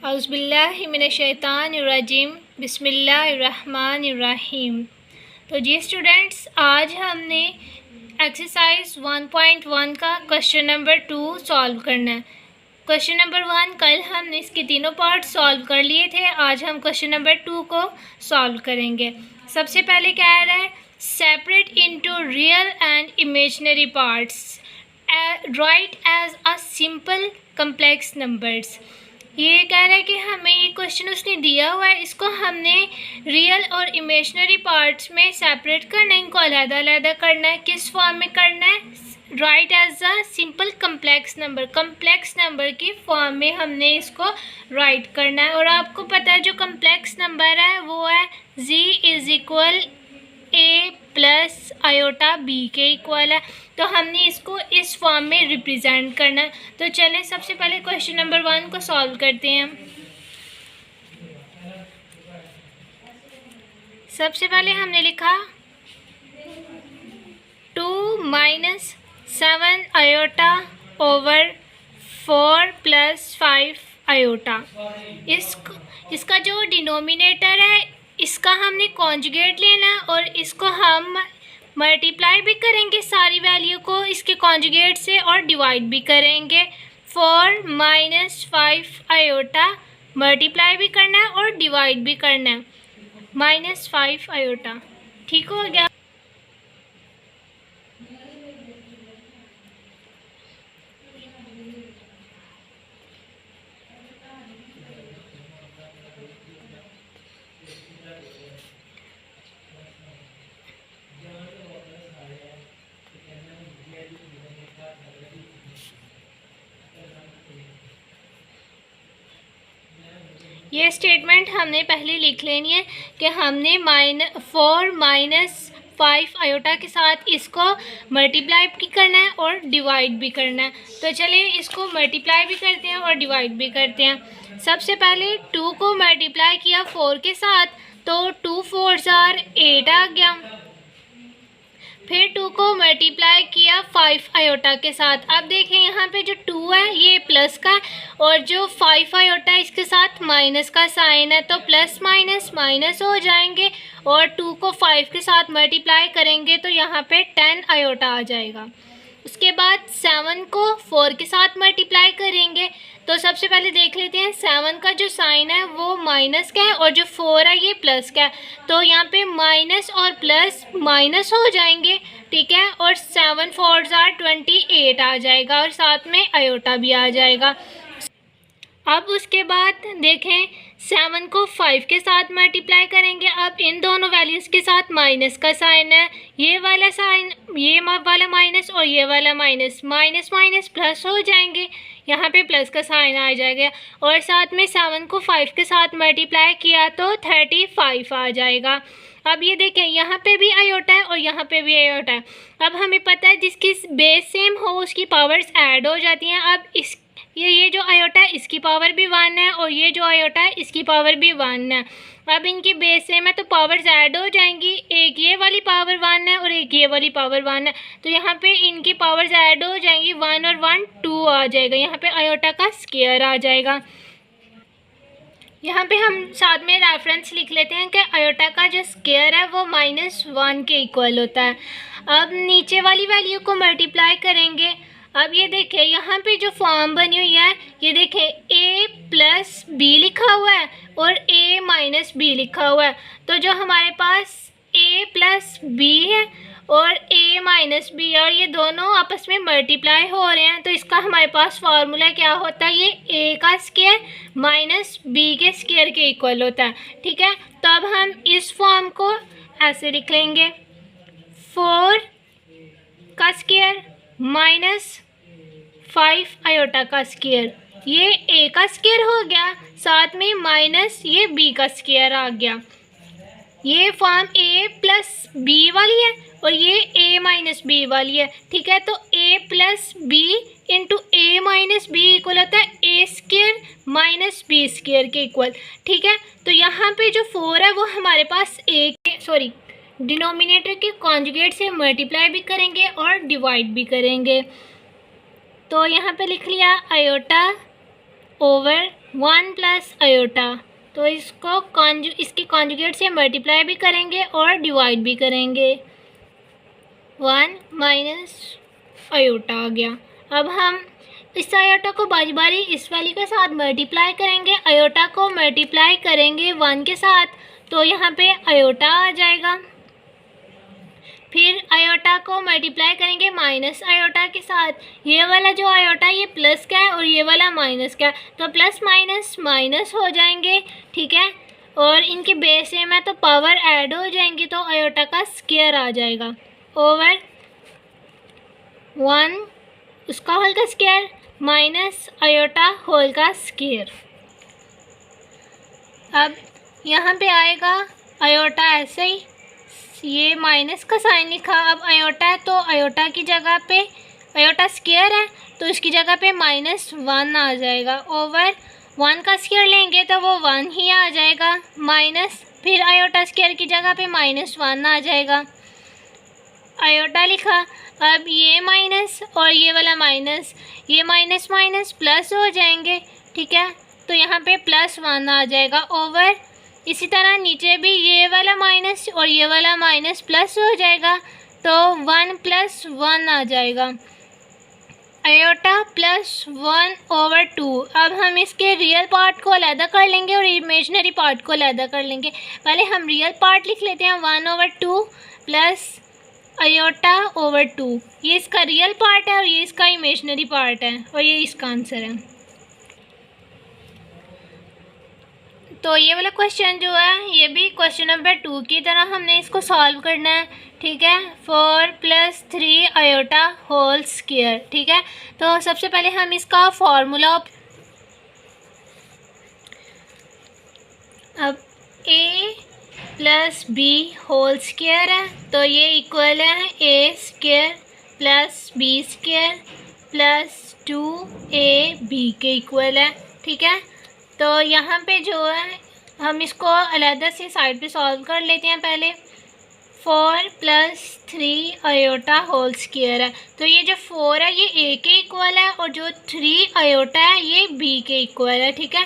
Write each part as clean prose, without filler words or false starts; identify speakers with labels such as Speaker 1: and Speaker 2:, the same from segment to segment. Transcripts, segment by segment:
Speaker 1: औज़ुबिल्लाहिमिनश्शैतानिर्रजीम बिस्मिल्लाहिर्रहमानिर्रहीम। तो जी स्टूडेंट्स, आज हमने एक्सरसाइज 1.1 का क्वेश्चन नंबर 2 सॉल्व करना है। क्वेश्चन नंबर 1 कल हमने इसके तीनों पार्ट सॉल्व कर लिए थे। आज हम क्वेश्चन नंबर 2 को सॉल्व करेंगे। सबसे पहले क्या आ रहा है, separate into real and imaginary parts, right as a simple complex numbers. ये कह रहा है कि हमें ये क्वेश्चन उसने दिया हुआ है, इसको हमने रियल और इमेजिनरी पार्ट्स में सेपरेट करना है, इनको अलग-अलग करना है। किस फॉर्म में करना है, right as a simple complex number की फॉर्म में हमने इसको राइट करना है। और आपको पता है जो कम्प्लेक्स नंबर है वो है z is equal a plus iota b के इक्वल है। तो हमने इसको इस फॉर्म में रिप्रेजेंट करना है। तो चलें सबसे पहले क्वेश्चन नंबर 1 को सॉल्व करते हैं। सबसे पहले हमने लिखा 2 minus 7 iota over 4 plus 5 iota. इसका जो डिनोमिनेटर है इसका हमने कॉन्जुगेट लेना है और इसको हम मल्टीप्लाई भी करेंगे सारी वैल्यू को इसके कॉन्जुगेट से और डिवाइड भी करेंगे। 4 माइनस 5 आयोटा मल्टीप्लाई भी करना है और डिवाइड भी करना है, -5 आयोटा। ठीक हो गया। ये स्टेटमेंट हमने पहले लिख लेनी है कि हमने 4 माइनस 5 आयोटा के साथ इसको मल्टीप्लाई भी करना है और डिवाइड भी करना है। तो चलिए इसको मल्टीप्लाई भी करते हैं और डिवाइड भी करते हैं। सबसे पहले 2 को मल्टीप्लाई किया 4 के साथ, तो 2 4 आर 8 आ गया। फिर 2 को मल्टीप्लाई किया 5 आयोटा के साथ। अब देखें यहाँ पे जो 2 है ये प्लस का और जो 5 आयोटा है इसके साथ माइनस का साइन है, तो प्लस माइनस माइनस हो जाएंगे और 2 को 5 के साथ मल्टीप्लाई करेंगे तो यहाँ पे 10 आयोटा आ जाएगा। उसके बाद 7 को 4 के साथ मल्टीप्लाई करेंगे। तो सबसे पहले देख लेते हैं 7 का जो साइन है वो माइनस का है और जो 4 है ये प्लस का है, तो यहाँ पे माइनस और प्लस माइनस हो जाएंगे। ठीक है, और 7 4 आर 28 आ जाएगा और साथ में आयोटा भी आ जाएगा। अब उसके बाद देखें 7 को 5 के साथ मल्टीप्लाई करेंगे। अब इन दोनों वैल्यूज़ के साथ माइनस का साइन है, ये वाला साइन, ये वाला माइनस और ये वाला माइनस, माइनस माइनस प्लस हो जाएंगे, यहाँ पे प्लस का साइन आ जाएगा। और साथ में 7 को 5 के साथ मल्टीप्लाई किया तो 35 आ जाएगा। अब ये देखें यहाँ पे भी आयोटा है और यहाँ पे भी आयोटा है। अब हमें पता है जिसकी बेस सेम हो उसकी पावर्स ऐड हो जाती हैं। अब ये जो आयोटा है इसकी पावर भी 1 है और ये जो आयोटा है इसकी पावर भी 1 है। अब इनकी बेस सेम है तो पावर्स ऐड हो जाएंगी, एक ये वाली पावर 1 है और एक ये वाली पावर 1 है, तो यहाँ पे इनकी पावर्स ऐड हो जाएंगी, 1 और 1 2 आ जाएगा। यहाँ पे आयोटा का स्क्वायर आ जाएगा। यहाँ पे हम साथ में रेफरेंस लिख लेते हैं कि आयोटा का जो स्क्वायर है वो -1 के इक्वल होता है। अब नीचे वाली वैल्यू को मल्टीप्लाई करेंगे। अब ये देखें यहाँ पे जो फॉर्म बनी हुई है, ये देखें a प्लस बी लिखा हुआ है और a माइनस बी लिखा हुआ है। तो जो हमारे पास a प्लस बी है और a माइनस बी है और ये दोनों आपस में मल्टीप्लाई हो रहे हैं, तो इसका हमारे पास फार्मूला क्या होता है, ये a का स्क्वायर माइनस b के स्क्वायर के इक्वल होता है। ठीक है, तो अब हम इस फॉर्म को ऐसे लिख लेंगे, 4 का स्क्वायर माइनस 5 आयोटा का स्क्वायर, ये a का स्क्वायर हो गया, साथ में माइनस ये b का स्क्वायर आ गया। ये फॉर्म a प्लस बी वाली है और ये a माइनस बी वाली है। ठीक है, तो a plus B into a minus B equal होता है a square minus B square के इक्वल। ठीक है, तो यहाँ पे जो 4 है वो हमारे पास डिनोमिनेटर के कॉन्जुगेट से मल्टीप्लाई भी करेंगे और डिवाइड भी करेंगे। तो यहाँ पे लिख लिया आयोटा ओवर 1 प्लस आयोटा, तो इसकी कॉन्जुगेट से मल्टीप्लाई भी करेंगे और डिवाइड भी करेंगे। 1 माइनस आयोटा आ गया। अब हम इस आयोटा को बारी बारी इस वैल्यू के साथ मल्टीप्लाई करेंगे। आयोटा को मल्टीप्लाई करेंगे 1 के साथ, तो यहाँ पे आयोटा आ जाएगा। फिर आयोटा को मल्टीप्लाई करेंगे माइनस आयोटा के साथ। ये वाला जो आयोटा ये प्लस का है और ये वाला माइनस का है, तो प्लस माइनस माइनस हो जाएंगे, ठीक है। और इनके बेस सेम है तो पावर ऐड हो जाएंगी, तो आयोटा का स्क्वायर आ जाएगा ओवर 1 उसका होल का स्क्वायर माइनस आयोटा होल का स्क्वायर। अब यहाँ पे आएगा आयोटा ऐसे ही, ये माइनस का साइन लिखा। अब आयोटा है तो आयोटा की जगह पे, आयोटा स्क्वायर है तो इसकी जगह पे -1 आ जाएगा। ओवर 1 का स्क्वायर लेंगे तो वो 1 ही आ जाएगा, माइनस फिर आयोटा स्क्वायर की जगह पे -1 आ जाएगा। आयोटा लिखा। अब ये माइनस और ये वाला माइनस, ये माइनस माइनस प्लस हो जाएंगे, ठीक है। तो यहाँ पे +1 आ जाएगा ओवर, इसी तरह नीचे भी ये वाला माइनस और ये वाला माइनस प्लस हो जाएगा, तो 1 + 1 आ जाएगा। आयोटा +1/2। अब हम इसके रियल पार्ट को अलग कर लेंगे और इमेजिनरी पार्ट को अलग कर लेंगे। पहले हम रियल पार्ट लिख लेते हैं, 1/2 प्लस आयोटा/2। ये इसका रियल पार्ट है और ये इसका इमेजिनरी पार्ट है और ये इसका आंसर है। तो ये वाला क्वेश्चन जो है ये भी क्वेश्चन नंबर 2 की तरह हमने इसको सॉल्व करना है, ठीक है। 4 + 3 आयोटा होल स्क्वायर, ठीक है। तो सबसे पहले हम इसका फॉर्मूला, अब a + b होल स्क्वायर है तो ये इक्वल है a² + b² + 2ab के इक्वल है, ठीक है। तो यहाँ पे जो है हम इसको अलग से साइड पे सॉल्व कर लेते हैं। पहले 4 + 3 आयोटा होल स्क्वायर है, तो ये जो 4 है ये a के इक्वल है और जो 3 आयोटा है ये b के इक्वल है, ठीक है।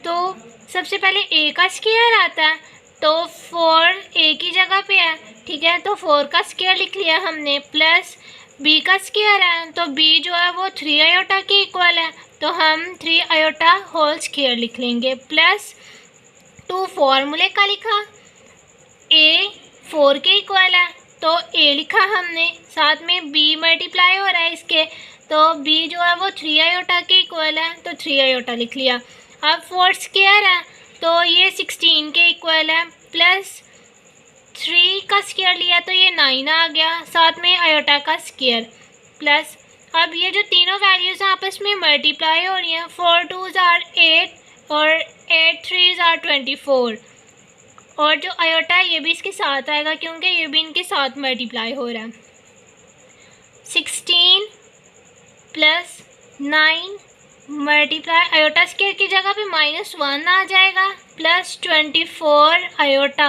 Speaker 1: तो सबसे पहले a का स्क्वायर आता है, तो 4 a की जगह पे है, ठीक है। तो 4 का स्क्वायर लिख लिया हमने, प्लस b का स्क्वायर है तो b जो है वो 3 आयोटा के इक्वल है, तो हम 3 आयोटा होल स्क्वायर लिख लेंगे, प्लस 2 फॉर्मूले का लिखा, a 4 के इक्वल है तो a लिखा हमने, साथ में b मल्टीप्लाई हो रहा है इसके, तो b जो है वो 3 आयोटा के इक्वल है तो 3 आयोटा लिख लिया। अब 4 स्क्वायर है तो ये 16 के इक्वल है, प्लस 3 का स्क्वायर लिया तो ये 9 आ गया, साथ में आयोटा का स्क्वायर, प्लस अब ये जो तीनों वैल्यूज़ आपस में मल्टीप्लाई हो रही हैं, 4 2s are 8 और 8 3s are 24, और जो आयोटा है ये भी इसके साथ आएगा क्योंकि ये भी इनके साथ मल्टीप्लाई हो रहा है। 16 + 9 मल्टीप्लाई आयोटा स्क्वायर की जगह पे -1 आ जाएगा, प्लस 24 आयोटा।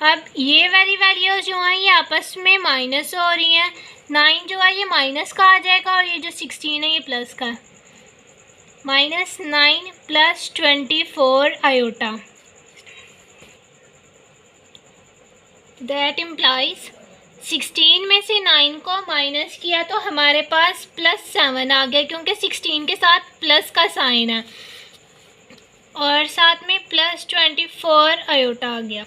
Speaker 1: अब ये वाली वैल्यूज़ जो हैं ये आपस में माइनस हो रही हैं, 9 जो है ये माइनस का आ जाएगा और ये जो 16 है ये प्लस का, -9 + 24 आयोटा। दैट इम्प्लाइज 16 में से 9 को माइनस किया तो हमारे पास +7 आ गया क्योंकि 16 के साथ प्लस का साइन है, और साथ में +24 आयोटा आ गया।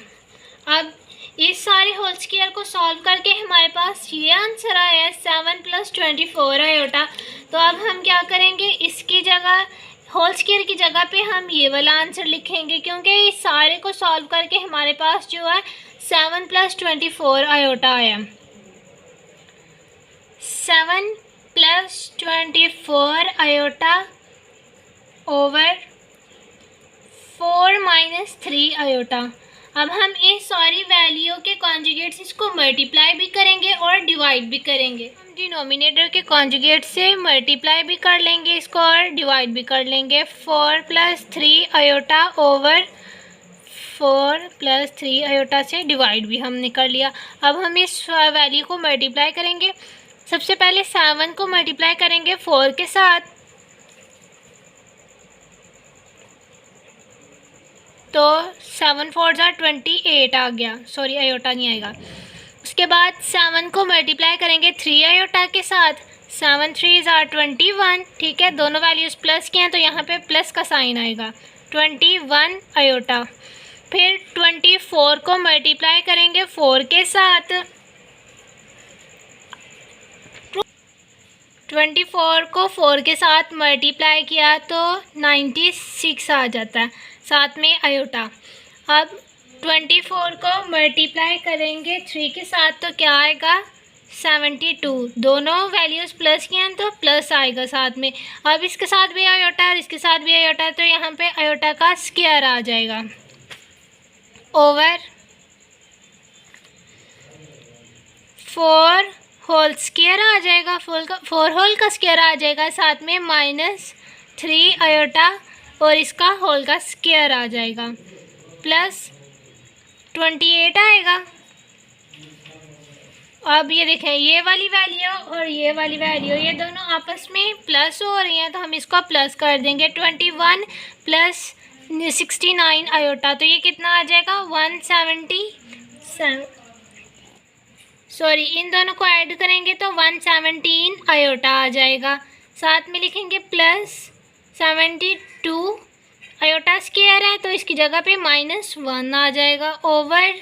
Speaker 1: अब इस सारे होल स्क्वायर को सॉल्व करके हमारे पास ये आंसर आया है 7 + 24 आयोटा। तो अब हम क्या करेंगे, इसकी जगह होल स्क्वायर की जगह पे हम ये वाला आंसर लिखेंगे क्योंकि इस सारे को सॉल्व करके हमारे पास जो है 7 + 24 आयोटा आया। 7 + 24 आयोटा ओवर 4 - 3 आयोटा। अब हम इस सारी वैल्यू के कॉन्जुगेट्स इसको मल्टीप्लाई भी करेंगे और डिवाइड भी करेंगे। हम डिनोमिनेटर के कॉन्जुगेट से मल्टीप्लाई भी कर लेंगे इसको और डिवाइड भी कर लेंगे। 4 + 3 आयोटा ओवर 4 + 3 आयोटा से डिवाइड भी हमने कर लिया। अब हम इस वैल्यू को मल्टीप्लाई करेंगे। सबसे पहले 7 को मल्टीप्लाई करेंगे 4 के साथ, तो 7 4 ज़ा 28 आ गया, सॉरी आयोटा नहीं आएगा। उसके बाद 7 को मल्टीप्लाई करेंगे 3 आयोटा के साथ, 7 3 ज़ा 21, ठीक है, दोनों वैल्यूज़ प्लस के हैं तो यहाँ पे प्लस का साइन आएगा, 21 आयोटा। फिर 24 को मल्टीप्लाई करेंगे 4 के साथ, 24 को 4 के साथ मल्टीप्लाई किया तो 96 आ जाता है, साथ में आयोटा। अब 24 को मल्टीप्लाई करेंगे 3 के साथ तो क्या आएगा, 72, दोनों वैल्यूज़ प्लस की हैं तो प्लस आएगा साथ में। अब इसके साथ भी आयोटा और इसके साथ भी आयोटा, तो यहाँ पे आयोटा का स्क्वायर आ जाएगा ओवर 4 होल स्क्वायर आ जाएगा, 4 होल का स्क्वायर आ जाएगा, साथ में -3 आयोटा और इसका होल का स्क्वायर आ जाएगा, प्लस 28 आएगा। अब ये देखें, ये वाली वैल्यू और ये वाली वैल्यू ये दोनों आपस में प्लस हो रही हैं तो हम इसको प्लस कर देंगे, 21 प्लस 69 आयोटा, तो ये कितना आ जाएगा 177, सॉरी इन दोनों को ऐड करेंगे तो 117 आयोटा आ जाएगा। साथ में लिखेंगे प्लस 72 आयोटा स्क्वायर है तो इसकी जगह पे -1 आ जाएगा, ओवर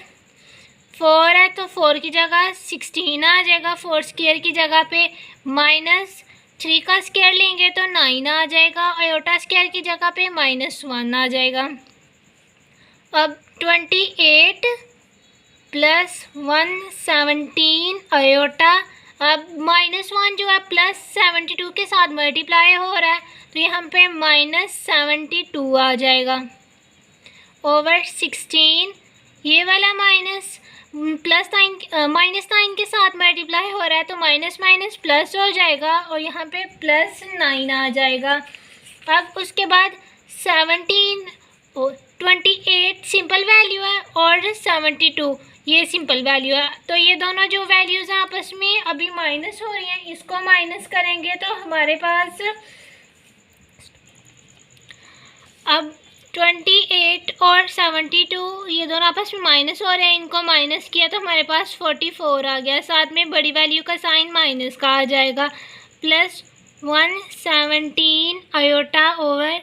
Speaker 1: 4 है तो 4 की जगह 16 आ जाएगा, 4 स्क्वायर की जगह पे -3 का स्क्वायर लेंगे तो 9 आ जाएगा, आयोटा स्क्वायर की जगह पे -1 आ जाएगा। अब 28 प्लस 117 आयोटा, अब -1 जो है प्लस 72 के साथ मल्टीप्लाई हो रहा है तो यहाँ पे -72 आ जाएगा, ओवर 16, ये वाला माइनस -9 के साथ मल्टीप्लाई हो रहा है तो माइनस माइनस प्लस हो जाएगा और यहाँ पे +9 आ जाएगा। अब उसके बाद 28 सिंपल वैल्यू है और 72 ये सिंपल वैल्यू है, तो ये दोनों जो वैल्यूज़ हैं आपस में अभी माइनस हो रही हैं, इसको माइनस करेंगे तो हमारे पास अब 28 और 72 ये दोनों आपस में माइनस हो रहे हैं, इनको माइनस किया तो हमारे पास 44 आ गया, साथ में बड़ी वैल्यू का साइन माइनस का आ जाएगा, प्लस 117 आयोटा ओवर,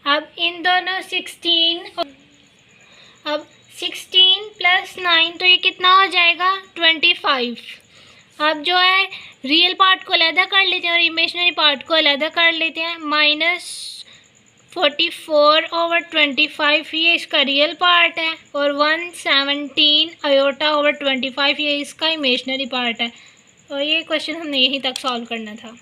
Speaker 1: अब इन दोनों 16, अब 16 + 9 तो ये कितना हो जाएगा 25। अब जो है रियल पार्ट को अलहदा कर लेते हैं और इमेजिनरी पार्ट को अलहदा कर लेते हैं, -44/25 ये इसका रियल पार्ट है और 117 आयोटा ओवर 25 ये इसका इमेजिनरी पार्ट है। और ये क्वेश्चन हमने यहीं तक सॉल्व करना था।